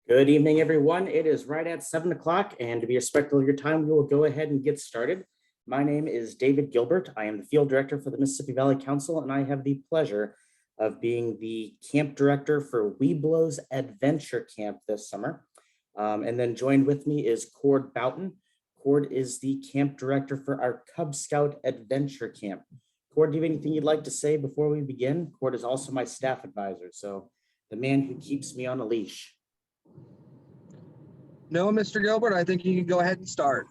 Good evening, everyone. It is right at 7 o'clock, and to be respectful of your time, we will go ahead and get started. My name is David Gilbert. I am the field director for the Mississippi Valley Council, and I have the pleasure of being the camp director for Webelos Adventure Camp this summer. And then joined with me is Cord Boughton. Cord is the camp director for our Cub Scout Adventure Camp. Cord, do you have anything you'd like to say before we begin? Cord is also my staff advisor, so the man who keeps me on a leash. No, Mr. Gilbert, I think you can go ahead and start.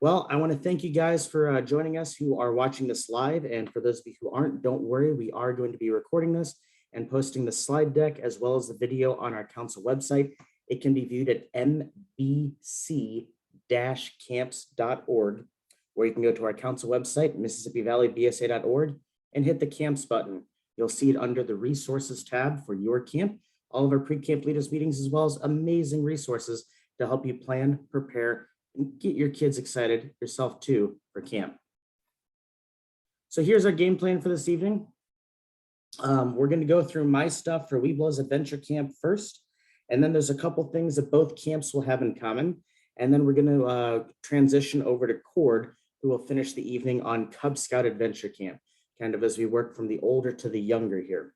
Well, I want to thank you guys for joining us who are watching this live. And for those of you who aren't, don't worry, we are going to be recording this and posting the slide deck as well as the video on our council website. It can be viewed at mbc-camps.org, where you can go to our council website, MississippiValleyBSA.org, and hit the camps button. You'll see it under the resources tab for your camp. All of our pre-camp leaders meetings, as well as amazing resources to help you plan, prepare, and get your kids excited, yourself too, for camp. So here's our game plan for this evening. We're going to go through my stuff for Webelos Adventure Camp first, and then there's a couple things that both camps will have in common. And then we're going to transition over to Cord, who will finish the evening on Cub Scout Adventure Camp, kind of as we work from the older to the younger here.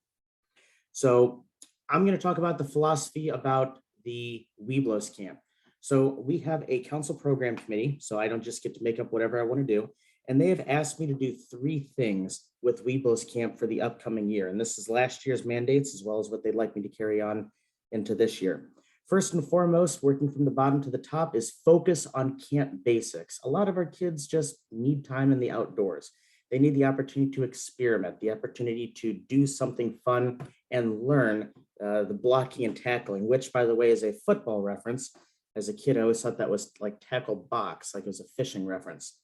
So I'm going to talk about the philosophy about the Webelos camp. So we have a council program committee, so I don't just get to make up whatever I want to do. And they have asked me to do 3 things with Webelos camp for the upcoming year. And this is last year's mandates, as well as what they'd like me to carry on into this year. First and foremost, working from the bottom to the top, is focus on camp basics. A lot of our kids just need time in the outdoors. They need the opportunity to experiment, the opportunity to do something fun and learn the blocking and tackling, which, by the way, is a football reference. As a kid, I always thought that was like tackle box, like it was a fishing reference.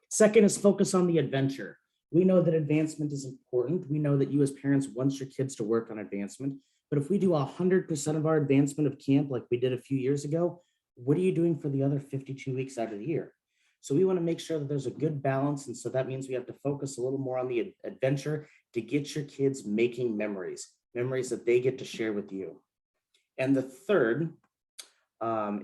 Second is focus on the adventure. We know that advancement is important. We know that you as parents want your kids to work on advancement. But if we do 100% of our advancement of camp like we did a few years ago, what are you doing for the other 52 weeks out of the year? So we want to make sure that there's a good balance. And so that means we have to focus a little more on the adventure to get your kids making memories that they get to share with you. And the third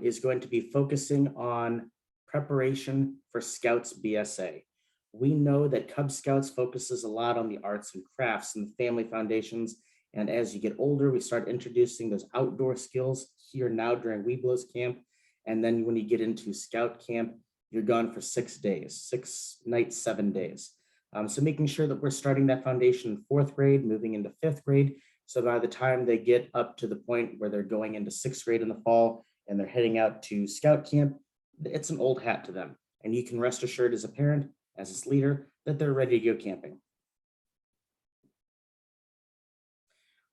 is going to be focusing on preparation for Scouts BSA. We know that Cub Scouts focuses a lot on the arts and crafts and the family foundations. And as you get older, we start introducing those outdoor skills here now during Webelos camp. And then when you get into Scout camp, you're gone for 6 days, 6 nights, 7 days. So making sure that we're starting that foundation in 4th grade, moving into 5th grade. So by the time they get up to the point where they're going into 6th grade in the fall and they're heading out to Scout camp, it's an old hat to them. And you can rest assured as a parent, as its leader, that they're ready to go camping.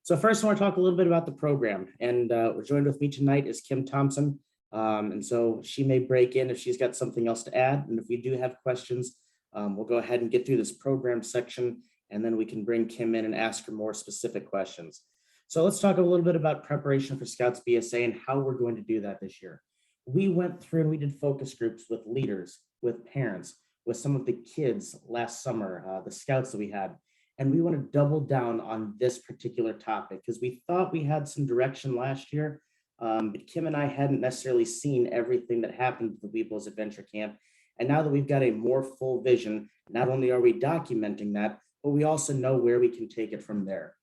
So first I want to talk a little bit about the program. And joined with me tonight is Kim Thompson. And so she may break in if she's got something else to add. And if we do have questions, we'll go ahead and get through this program section, and then we can bring Kim in and ask her more specific questions. So let's talk a little bit about preparation for Scouts BSA and how we're going to do that this year. We went through and we did focus groups with leaders, with parents, with some of the kids last summer, the Scouts that we had. And we want to double down on this particular topic because we thought we had some direction last year, but Kim and I hadn't necessarily seen everything that happened at the Webelos Adventure Camp. And now that we've got a more full vision, not only are we documenting that, but we also know where we can take it from there.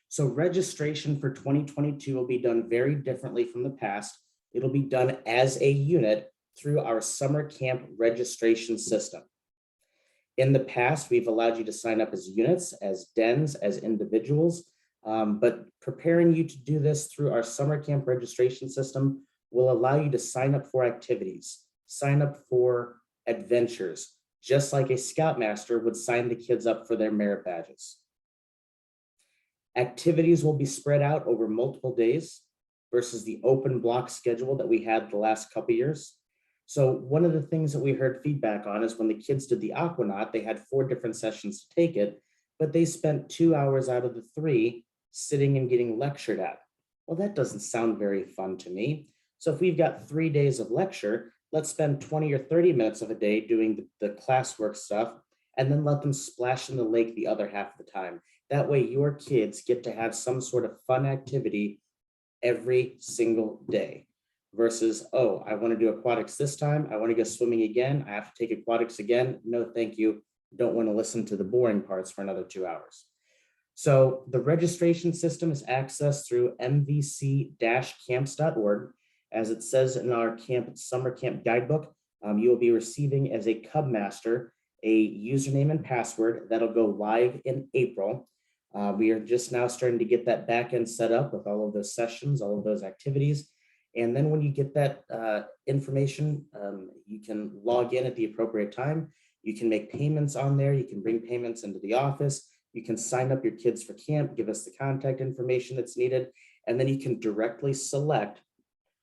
So registration for 2022 will be done very differently from the past. It'll be done as a unit through our summer camp registration system. In the past, we've allowed you to sign up as units, as dens, as individuals, but preparing you to do this through our summer camp registration system will allow you to sign up for activities, sign up for adventures, just like a Scoutmaster would sign the kids up for their merit badges. Activities will be spread out over multiple days versus the open block schedule that we had the last couple years. So one of the things that we heard feedback on is when the kids did the Aquanaut, they had 4 different sessions to take it, but they spent 2 hours out of the 3 sitting and getting lectured at. Well, that doesn't sound very fun to me. So if we've got 3 days of lecture, let's spend 20 or 30 minutes of a day doing the classwork stuff, and then let them splash in the lake the other half of the time. That way your kids get to have some sort of fun activity every single day versus, oh, I want to do aquatics this time. I want to go swimming again. I have to take aquatics again. No, thank you. Don't want to listen to the boring parts for another 2 hours. So the registration system is accessed through mvc-camps.org. As it says in our summer camp guidebook, you will be receiving as a Cub Master a username and password that'll go live in April. We are just now starting to get that back end set up with all of those sessions, all of those activities. And then when you get that information, you can log in at the appropriate time. You can make payments on there. You can bring payments into the office. You can sign up your kids for camp, give us the contact information that's needed, and then you can directly select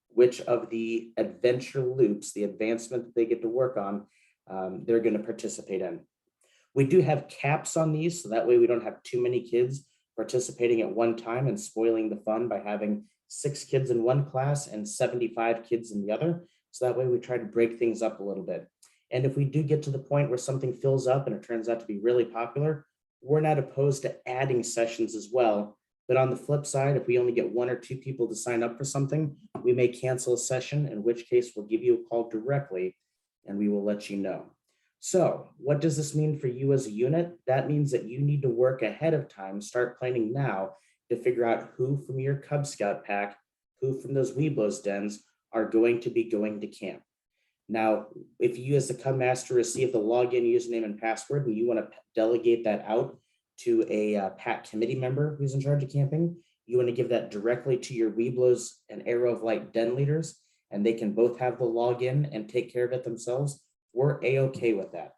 which of the adventure loops, the advancement that they get to work on, they're going to participate in. We do have caps on these, so that way we don't have too many kids participating at one time and spoiling the fun by having 6 kids in one class and 75 kids in the other. So that way we try to break things up a little bit. And if we do get to the point where something fills up and it turns out to be really popular, we're not opposed to adding sessions as well. But on the flip side, if we only get 1 or 2 people to sign up for something, we may cancel a session, in which case we'll give you a call directly and we will let you know. So what does this mean for you as a unit? That means that you need to work ahead of time, start planning now to figure out who from your Cub Scout pack, who from those Webelos dens are going to be going to camp. Now, if you as the Cub Master receive the login username and password and you want to delegate that out to a pack committee member who's in charge of camping, you want to give that directly to your Webelos and Arrow of Light den leaders, and they can both have the login and take care of it themselves. We're A-okay with that.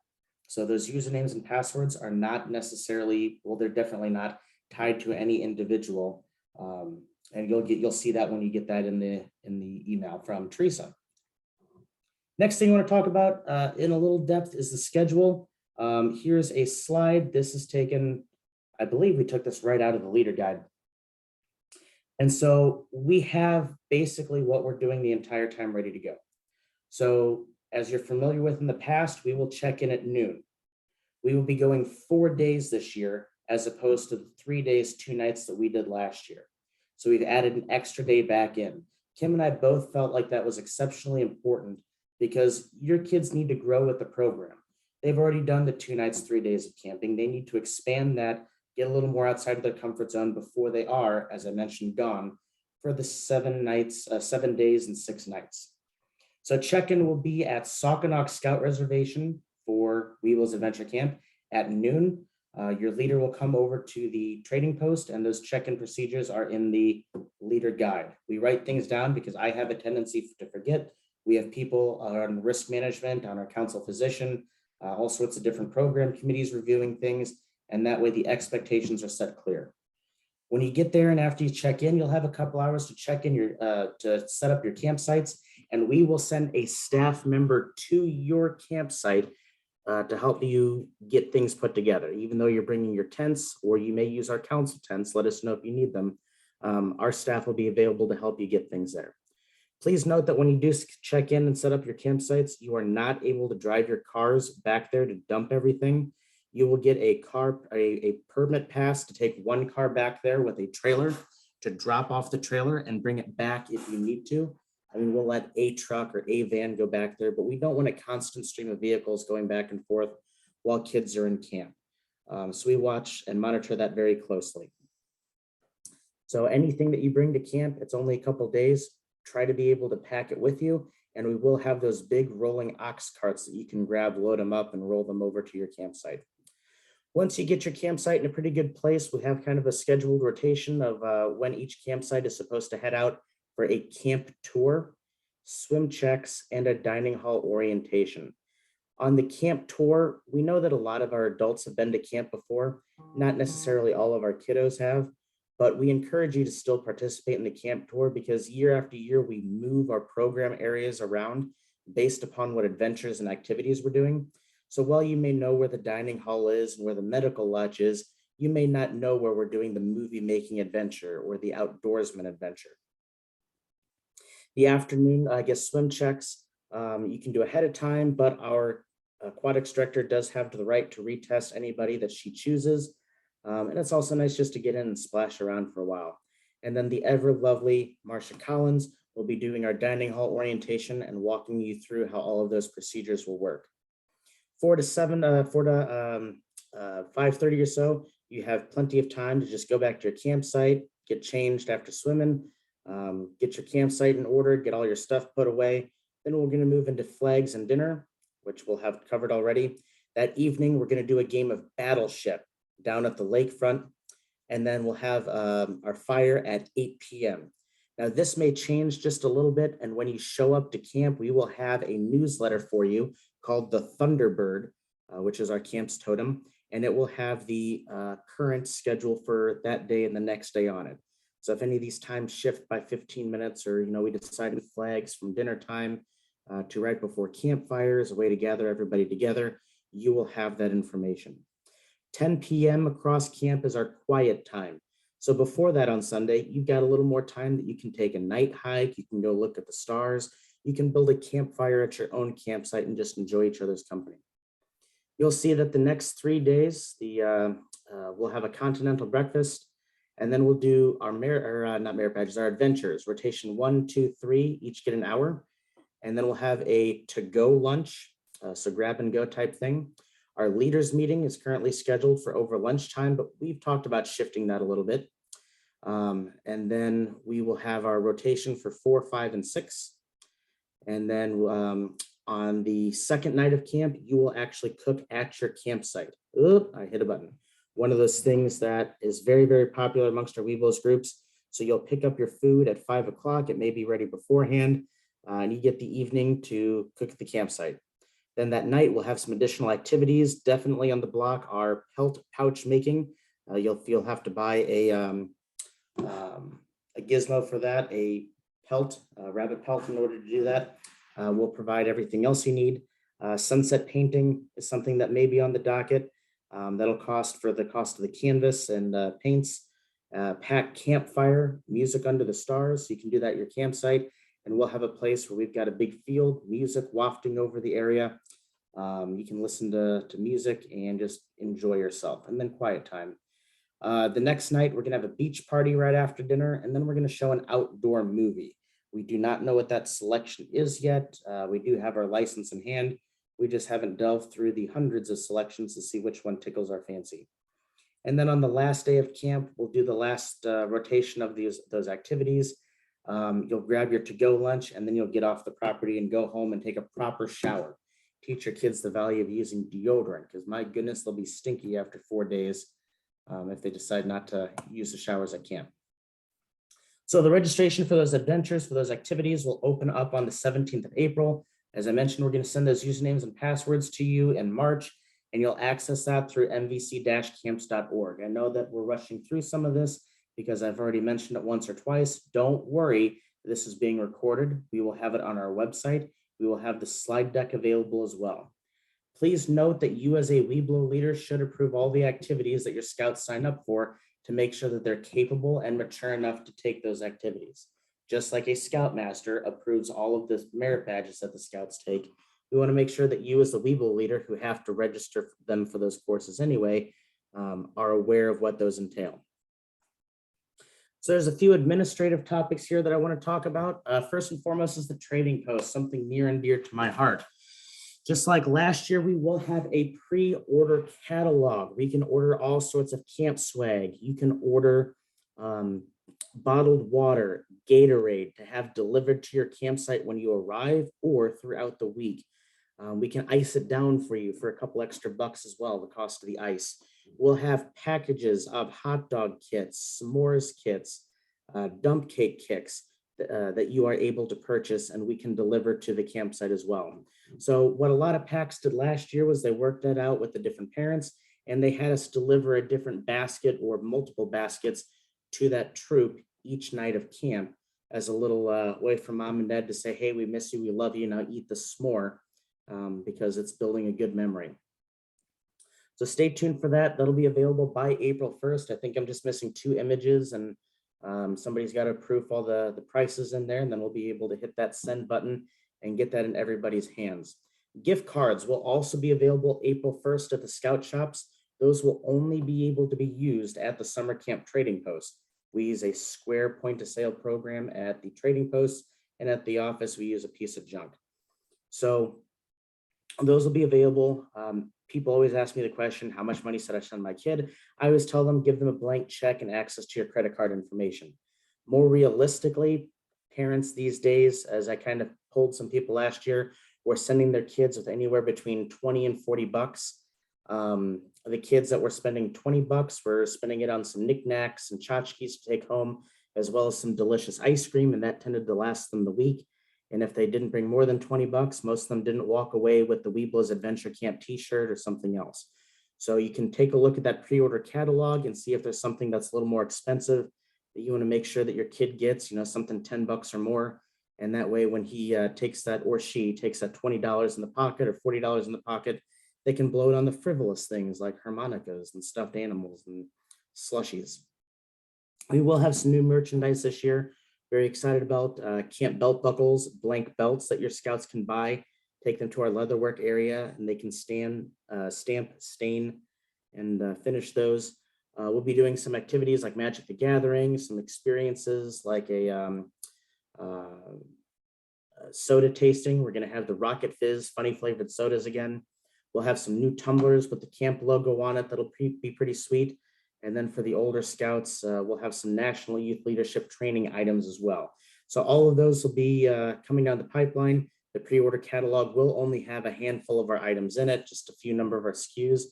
So those usernames and passwords are not necessarily, well, they're definitely not tied to any individual. And you'll see that when you get that in the email from Teresa. Next thing I want to talk about in a little depth is the schedule. Here's a slide. This is taken, I believe we took this right out of the leader guide. And so we have basically what we're doing the entire time ready to go. So as you're familiar with in the past, we will check in at noon. We will be going 4 days this year, as opposed to the 3 days, 2 nights that we did last year. So we've added an extra day back in. Kim and I both felt like that was exceptionally important because your kids need to grow with the program. They've already done the 2 nights, 3 days of camping. They need to expand that, get a little more outside of their comfort zone before they are, as I mentioned, gone for the 7 days and 6 nights. So check-in will be at Sauconach Scout Reservation for Webelos Adventure Camp at noon. Your leader will come over to the trading post, and those check-in procedures are in the leader guide. We write things down because I have a tendency to forget. We have people on risk management, on our council physician, all sorts of different program committees reviewing things, and that way the expectations are set clear. When you get there and after you check in, you'll have a couple hours to check in to set up your campsites, and we will send a staff member to your campsite to help you get things put together. Even though you're bringing your tents, or you may use our council tents, let us know if you need them. Our staff will be available to help you get things there. Please note that when you do check in and set up your campsites, you are not able to drive your cars back there to dump everything. You will get a permit pass to take 1 car back there with a trailer to drop off the trailer and bring it back if you need to. I mean, we'll let a truck or a van go back there, but we don't want a constant stream of vehicles going back and forth while kids are in camp. So we watch and monitor that very closely. So anything that you bring to camp, it's only a couple days, try to be able to pack it with you. And we will have those big rolling ox carts that you can grab, load them up, and roll them over to your campsite. Once you get your campsite in a pretty good place, we have kind of a scheduled rotation of when each campsite is supposed to head out for a camp tour, swim checks, and a dining hall orientation. On the camp tour, we know that a lot of our adults have been to camp before. Not necessarily all of our kiddos have, but we encourage you to still participate in the camp tour because year after year, we move our program areas around based upon what adventures and activities we're doing. So while you may know where the dining hall is and where the medical lodge is, you may not know where we're doing the movie making adventure or the outdoorsman adventure. The afternoon, swim checks, you can do ahead of time, but our aquatics director does have the right to retest anybody that she chooses. And it's also nice just to get in and splash around for a while. And then the ever lovely Marsha Collins will be doing our dining hall orientation and walking you through how all of those procedures will work. 4 to 5:30 or so, you have plenty of time to just go back to your campsite, get changed after swimming, get your campsite in order, get all your stuff put away. Then we're going to move into flags and dinner, which we'll have covered already. That evening, we're going to do a game of Battleship down at the lakefront, and then we'll have our fire at 8 p.m. Now, this may change just a little bit, and when you show up to camp, we will have a newsletter for you called the Thunderbird, which is our camp's totem, and it will have the current schedule for that day and the next day on it. So if any of these times shift by 15 minutes, or we decide with flags from dinner time to right before campfires, a way to gather everybody together, you will have that information. 10 p.m. across camp is our quiet time. So before that on Sunday, you've got a little more time that you can take a night hike, you can go look at the stars, you can build a campfire at your own campsite and just enjoy each other's company. You'll see that the next 3 days, we'll have a continental breakfast, and then we'll do our not merit badges, our adventures, rotation 1, 2, 3, each get an hour. And then we'll have a to-go lunch, so grab and go type thing. Our leaders meeting is currently scheduled for over lunchtime, but we've talked about shifting that a little bit. And then we will have our rotation for 4, 5, and 6. And then on the second night of camp, you will actually cook at your campsite. Oop, I hit a button. One of those things that is very, very popular amongst our Webelos groups. So you'll pick up your food at 5 o'clock. It may be ready beforehand, and you get the evening to cook at the campsite. Then that night, we'll have some additional activities. Definitely on the block are pelt pouch making. You'll have to buy a gizmo for that, a pelt, rabbit pelt in order to do that. We'll provide everything else you need. Sunset painting is something that may be on the docket. That'll cost for the cost of the canvas and paints. Pack campfire, music under the stars. So you can do that at your campsite. And we'll have a place where we've got a big field, music wafting over the area. You can listen to music and just enjoy yourself. And then quiet time. The next night, we're going to have a beach party right after dinner, and then we're going to show an outdoor movie. We do not know what that selection is yet. We do have our license in hand. We just haven't delved through the hundreds of selections to see which one tickles our fancy. And then on the last day of camp, we'll do the last rotation of those activities. You'll grab your to-go lunch, and then you'll get off the property and go home and take a proper shower. Teach your kids the value of using deodorant, because my goodness, they'll be stinky after 4 days if they decide not to use the showers at camp. So the registration for those adventures, for those activities, will open up on the 17th of April. As I mentioned, we're going to send those usernames and passwords to you in March, and you'll access that through mvc-camps.org. I know that we're rushing through some of this because I've already mentioned it once or twice. Don't worry, this is being recorded. We will have it on our website. We will have the slide deck available as well. Please note that you as a Webelo leader should approve all the activities that your scouts sign up for to make sure that they're capable and mature enough to take those activities. Just like a Scoutmaster approves all of the merit badges that the scouts take, we want to make sure that you as the Webelo leader, who have to register them for those courses anyway, are aware of what those entail. So there's a few administrative topics here that I want to talk about. First and foremost is the trading post, something near and dear to my heart. Just like last year, we will have a pre-order catalog. We can order all sorts of camp swag. You can order bottled water, Gatorade to have delivered to your campsite when you arrive or throughout the week. We can ice it down for you for a couple extra bucks as well, the cost of the ice. We'll have packages of hot dog kits, s'mores kits, dump cake kits that you are able to purchase, and we can deliver to the campsite as well. So what a lot of packs did last year was they worked that out with the different parents, and they had us deliver a different basket or multiple baskets to that troop each night of camp as a little way for mom and dad to say, hey, we miss you, we love you, now eat the s'more, because it's building a good memory. So stay tuned for that. That'll be available by April 1st. I think I'm just missing 2 images, and somebody's got to approve all the prices in there, and then we'll be able to hit that send button and get that in everybody's hands. Gift cards will also be available April 1st at the scout shops. Those will only be able to be used at the summer camp trading post. We use a square point of sale program at the trading post, and at the office, we use a piece of junk. So those will be available. People always ask me the question, how much money should I send my kid? I always tell them, give them a blank check and access to your credit card information. More realistically, parents these days, as I kind of polled some people last year, were sending their kids with anywhere between 20 and 40 bucks. The kids that were spending 20 bucks were spending it on some knickknacks and tchotchkes to take home, as well as some delicious ice cream, and that tended to last them the week. And if they didn't bring more than 20 bucks, most of them didn't walk away with the Webelos Adventure Camp t-shirt or something else. So you can take a look at that pre-order catalog and see if there's something that's a little more expensive that you want to make sure that your kid gets, something 10 bucks or more. And that way, when he takes that, or she takes that $20 in the pocket or $40 in the pocket, they can blow it on the frivolous things like harmonicas and stuffed animals and slushies. We will have some new merchandise this year. Very excited about camp belt buckles, blank belts that your scouts can buy. Take them to our leatherwork area and they can stamp, stain, and finish those. We'll be doing some activities like Magic the Gathering, some experiences like a soda tasting. We're going to have the Rocket Fizz funny flavored sodas again. We'll have some new tumblers with the camp logo on it. That'll be pretty sweet. And then for the older scouts, we'll have some national youth leadership training items as well. So all of those will be coming down the pipeline. The pre-order catalog will only have a handful of our items in it, just a few number of our SKUs.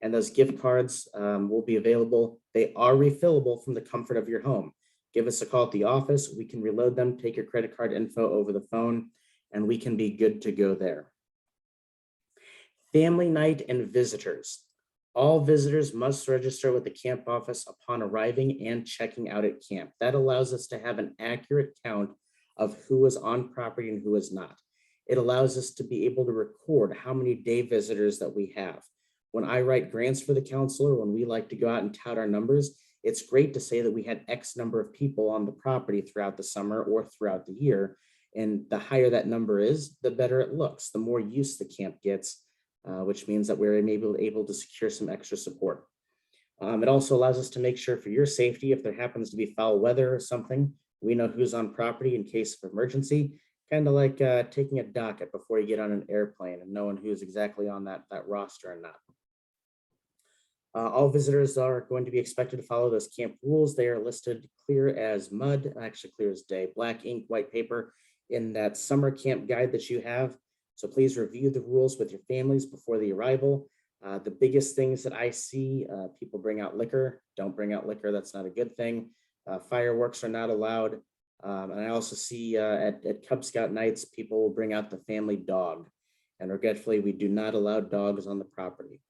And those gift cards will be available. They are refillable from the comfort of your home. Give us a call at the office. We can reload them, take your credit card info over the phone, and we can be good to go there. Family night and visitors. All visitors must register with the camp office upon arriving and checking out at camp. That allows us to have an accurate count of who is on property and who is not. It allows us to be able to record how many day visitors that we have. When I write grants for the counselor, when we like to go out and tout our numbers, it's great to say that we had X number of people on the property throughout the summer or throughout the year. And the higher that number is, the better it looks, the more use the camp gets, which means that we're able to secure some extra support. It also allows us to make sure for your safety, if there happens to be foul weather or something, we know who's on property in case of emergency, kind of like taking a docket before you get on an airplane and knowing who's exactly on that roster and not. All visitors are going to be expected to follow those camp rules. They are listed clear as mud, actually clear as day, black ink, white paper in that summer camp guide that you have. So please review the rules with your families before the arrival. The biggest things that I see, people bring out liquor. Don't bring out liquor. That's not a good thing. Fireworks are not allowed. And I also see at Cub Scout nights, people will bring out the family dog. And regretfully, we do not allow dogs on the property.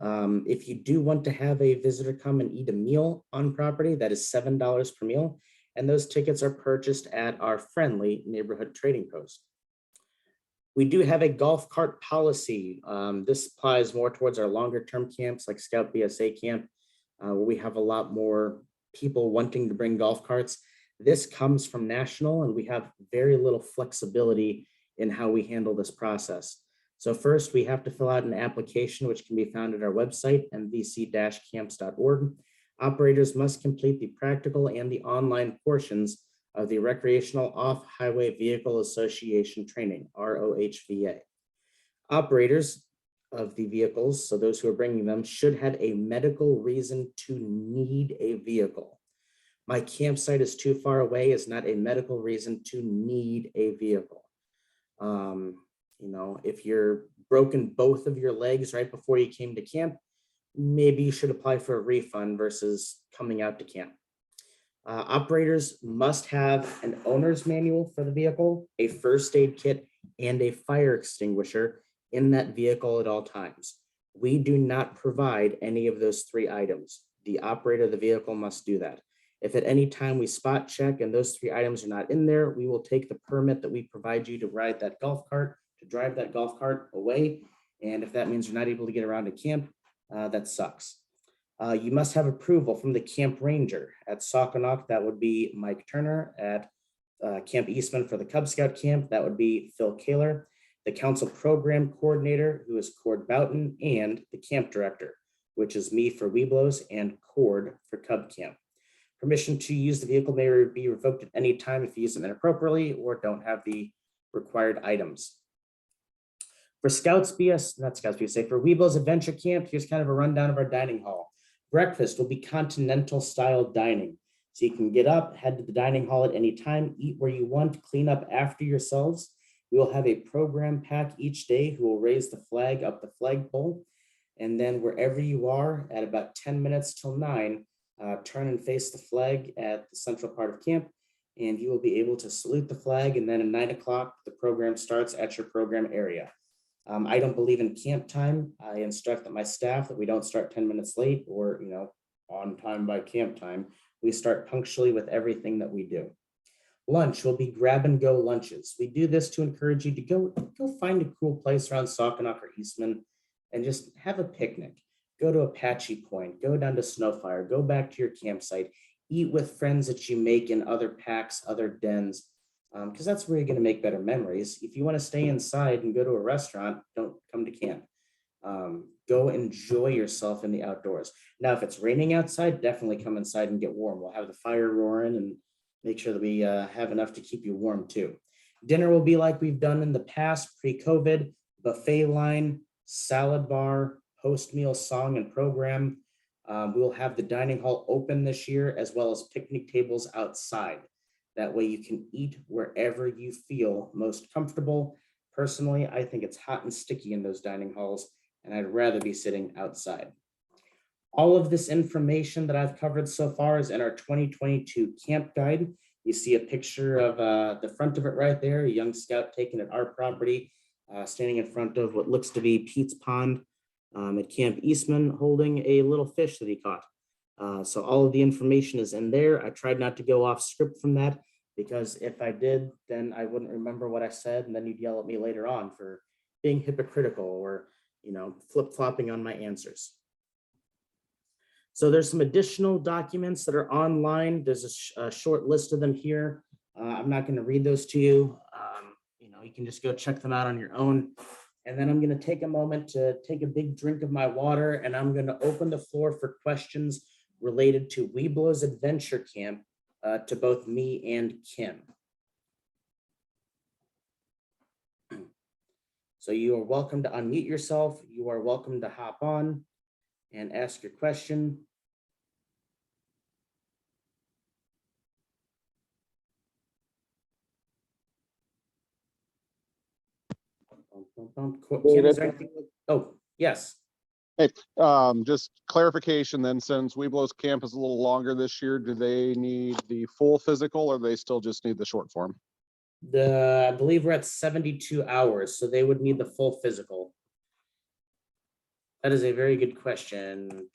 If you do want to have a visitor come and eat a meal on property, that is $7 per meal. And those tickets are purchased at our friendly neighborhood trading post. We do have a golf cart policy. This applies more towards our longer term camps like Scout BSA camp, where we have a lot more people wanting to bring golf carts. This comes from national, and we have very little flexibility in how we handle this process. So first, we have to fill out an application, which can be found at our website, mvc-camps.org. Operators must complete the practical and the online portions of the Recreational Off-Highway Vehicle Association training, ROHVA. Operators of the vehicles, so those who are bringing them, should have a medical reason to need a vehicle. My campsite is too far away is not a medical reason to need a vehicle. If you're broken both of your legs right before you came to camp, maybe you should apply for a refund versus coming out to camp. Operators must have an owner's manual for the vehicle, a first aid kit, and a fire extinguisher in that vehicle at all times. We do not provide any of those three items. The operator of the vehicle must do that. If at any time we spot check and those three items are not in there, we will take the permit that we provide you to ride that golf cart, to drive that golf cart away. And if that means you're not able to get around to camp, that sucks. You must have approval from the camp ranger. At Sauconok, that would be Mike Turner. At Camp Eastman for the Cub Scout camp, that would be Phil Kaler. The council program coordinator, who is Cord Boughton, and the camp director, which is me for Webelos and Cord for Cub Camp. Permission to use the vehicle may be revoked at any time if you use them inappropriately or don't have the required items. For for Webelos Adventure Camp, here's kind of a rundown of our dining hall. Breakfast will be continental style dining. So you can get up, head to the dining hall at any time, eat where you want, clean up after yourselves. We will have a program pack each day who will raise the flag up the flagpole. And then wherever you are at about 10 minutes till 9, turn and face the flag at the central part of camp, and you will be able to salute the flag. And then at 9 o'clock, the program starts at your program area. I don't believe in camp time. I instruct my staff that we don't start 10 minutes late or, on time by camp time. We start punctually with everything that we do. Lunch will be grab and go lunches. We do this to encourage you to go find a cool place around Saukenuk or Eastman and just have a picnic. Go to Apache Point, go down to Snowfire, go back to your campsite, eat with friends that you make in other packs, other dens, because that's where you're going to make better memories. If you want to stay inside and go to a restaurant, don't come to camp. Go enjoy yourself in the outdoors. Now, if it's raining outside, definitely come inside and get warm. We'll have the fire roaring and make sure that we have enough to keep you warm too. Dinner will be like we've done in the past, pre-COVID, buffet line, salad bar, post-meal song and program. We will have the dining hall open this year, as well as picnic tables outside. That way you can eat wherever you feel most comfortable. Personally, I think it's hot and sticky in those dining halls, and I'd rather be sitting outside. All of this information that I've covered so far is in our 2022 camp guide. You see a picture of the front of it right there, a young scout taken at our property, standing in front of what looks to be Pete's Pond at Camp Eastman, holding a little fish that he caught. So all of the information is in there. I tried not to go off script from that, because if I did, then I wouldn't remember what I said, and then you'd yell at me later on for being hypocritical or, flip-flopping on my answers. So there's some additional documents that are online. There's a short list of them here. I'm not going to read those to you. You can just go check them out on your own. And then I'm going to take a moment to take a big drink of my water, and I'm going to open the floor for questions related to Webelos Adventure Camp to both me and Kim. So you are welcome to unmute yourself. You are welcome to hop on and ask your question. Kim, is there anything? Oh, yes. Hey, just clarification then, since Webelos camp is a little longer this year, do they need the full physical or they still just need the short form? I believe we're at 72 hours, so they would need the full physical. That is a very good question.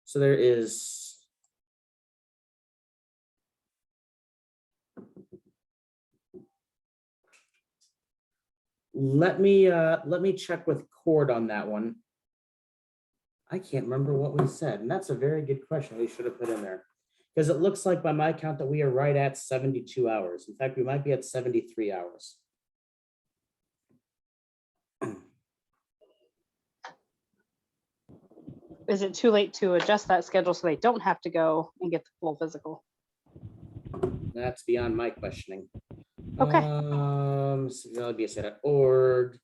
So there is. Let me check with Cord on that one. I can't remember what we said, and that's a very good question we should have put in there, because it looks like by my count that we are right at 72 hours. In fact, we might be at 73 hours. Is it too late to adjust that schedule so they don't have to go and get the full physical? That's beyond my questioning. Okay. BSA.org.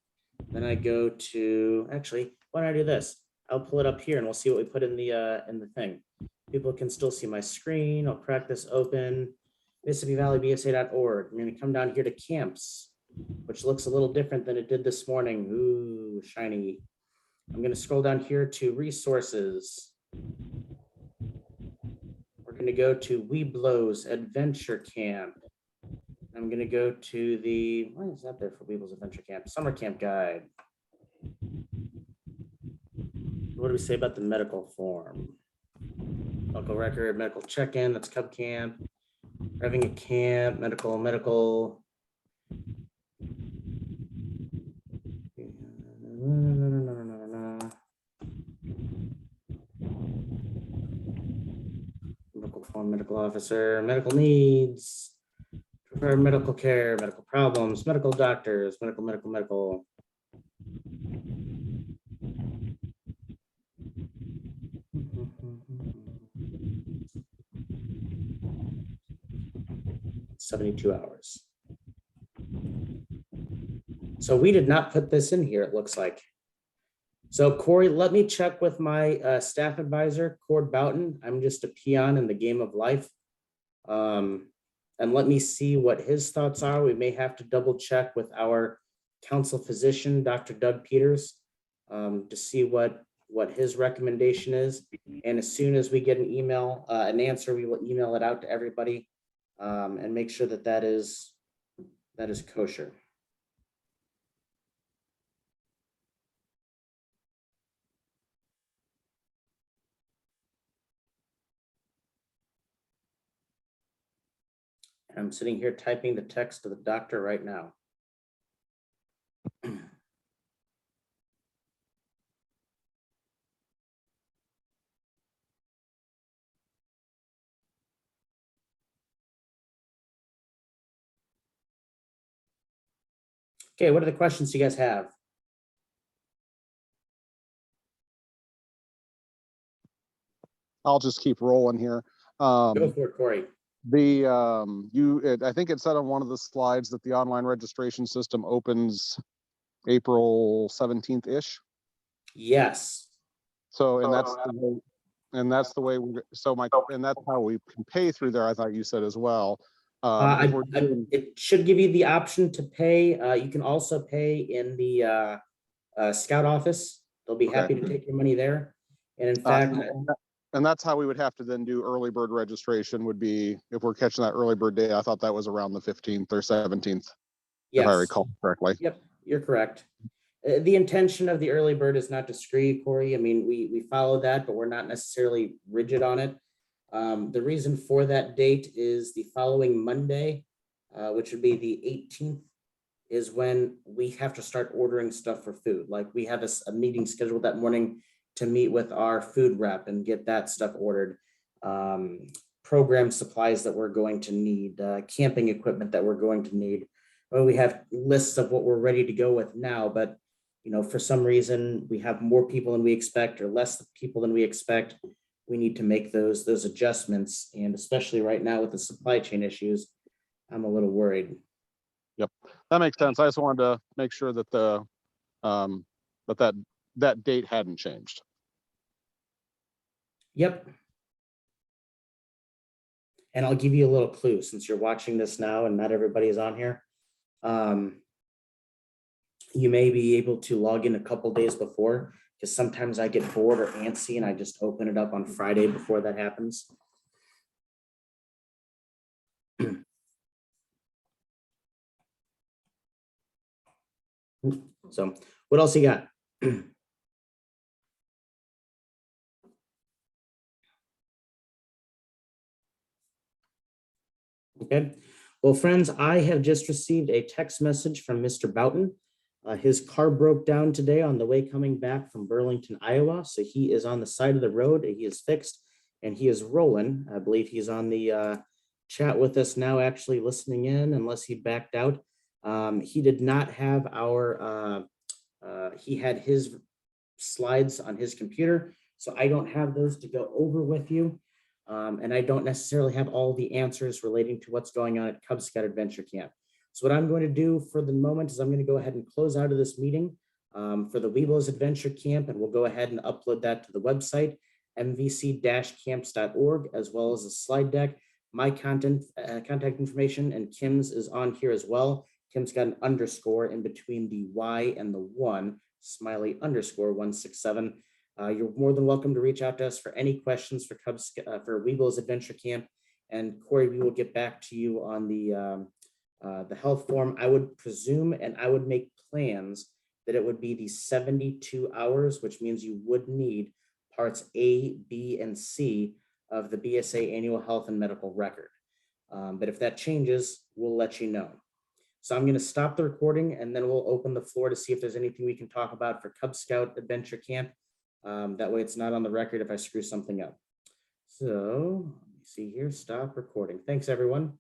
Then I go to, actually, why don't I do this? I'll pull it up here and we'll see what we put in the thing. People can still see my screen. I'll crack this open. Mississippi Valley BSA.org. I'm going to come down here to camps, which looks a little different than it did this morning. Ooh, shiny. I'm going to scroll down here to resources. We're going to go to Webelos Adventure Camp. I'm going to go to the, why is that there for Webelos Adventure Camp? Summer Camp Guide. What do we say about the medical form? Medical record, medical check-in, that's Cub Camp. Having a camp, medical. Medical form, medical officer, medical needs. For medical care, medical problems, medical doctors, medical. 72 hours. So we did not put this in here, it looks like. So Corey, let me check with my staff advisor, Cord Boughton. I'm just a peon in the game of life. And let me see what his thoughts are. We may have to double check with our council physician, Dr. Doug Peters, to see what his recommendation is. And as soon as we get an email, an answer, we will email it out to everybody and make sure that that is kosher. I'm sitting here typing the text to the doctor right now. Okay, what are the questions you guys have? I'll just keep rolling here. Go for it, Corey. I think it said on one of the slides that the online registration system opens April 17th-ish. Yes. So, and that's the way, and that's how we can pay through there, I thought you said as well. It should give you the option to pay. You can also pay in the Scout office. They'll be happy to take your money there. And in fact, and that's how we would have to then do early bird registration would be, if we're catching that early bird day, I thought that was around the 15th or 17th, if I recall correctly. Yep, you're correct. The intention of the early bird is not to screw you, Corey. I mean, we follow that, but we're not necessarily rigid on it. The reason for that date is the following Monday, which would be the 18th, is when we have to start ordering stuff for food. Like we have a meeting scheduled that morning to meet with our food rep and get that stuff ordered. Program supplies that we're going to need, camping equipment that we're going to need. Well, we have lists of what we're ready to go with now, but for some reason we have more people than we expect or less people than we expect. We need to make those adjustments, and especially right now with the supply chain issues, I'm a little worried. Yep, that makes sense. I just wanted to make sure that that date hadn't changed. Yep. And I'll give you a little clue since you're watching this now and not everybody is on here. You may be able to log in a couple days before, because sometimes I get bored or antsy and I just open it up on Friday before that happens. So what else you got? Okay. Well, friends, I have just received a text message from Mr. Boughton. His car broke down today on the way coming back from Burlington, Iowa. So he is on the side of the road. He is fixed and he is rolling. I believe he's on the chat with us now, actually listening in, unless he backed out. He did not have he had his slides on his computer. So I don't have those to go over with you. And I don't necessarily have all the answers relating to what's going on at Cub Scout Adventure Camp. So what I'm going to do for the moment is I'm going to go ahead and close out of this meeting for the Webelos Adventure Camp, and we'll go ahead and upload that to the website, mvc-camps.org, as well as a slide deck. My contact information and Kim's is on here as well. Kim's got an underscore in between the Y and the 1, smiley underscore 167. You're more than welcome to reach out to us for any questions for Webelos Adventure Camp. And Corey, we will get back to you on the health form. I would presume, and I would make plans that it would be the 72 hours, which means you would need parts A, B, and C of the BSA annual health and medical record. But if that changes, we'll let you know. So I'm going to stop the recording and then we'll open the floor to see if there's anything we can talk about for Cub Scout Adventure Camp. That way it's not on the record if I screw something up. So let me see here, stop recording. Thanks, everyone.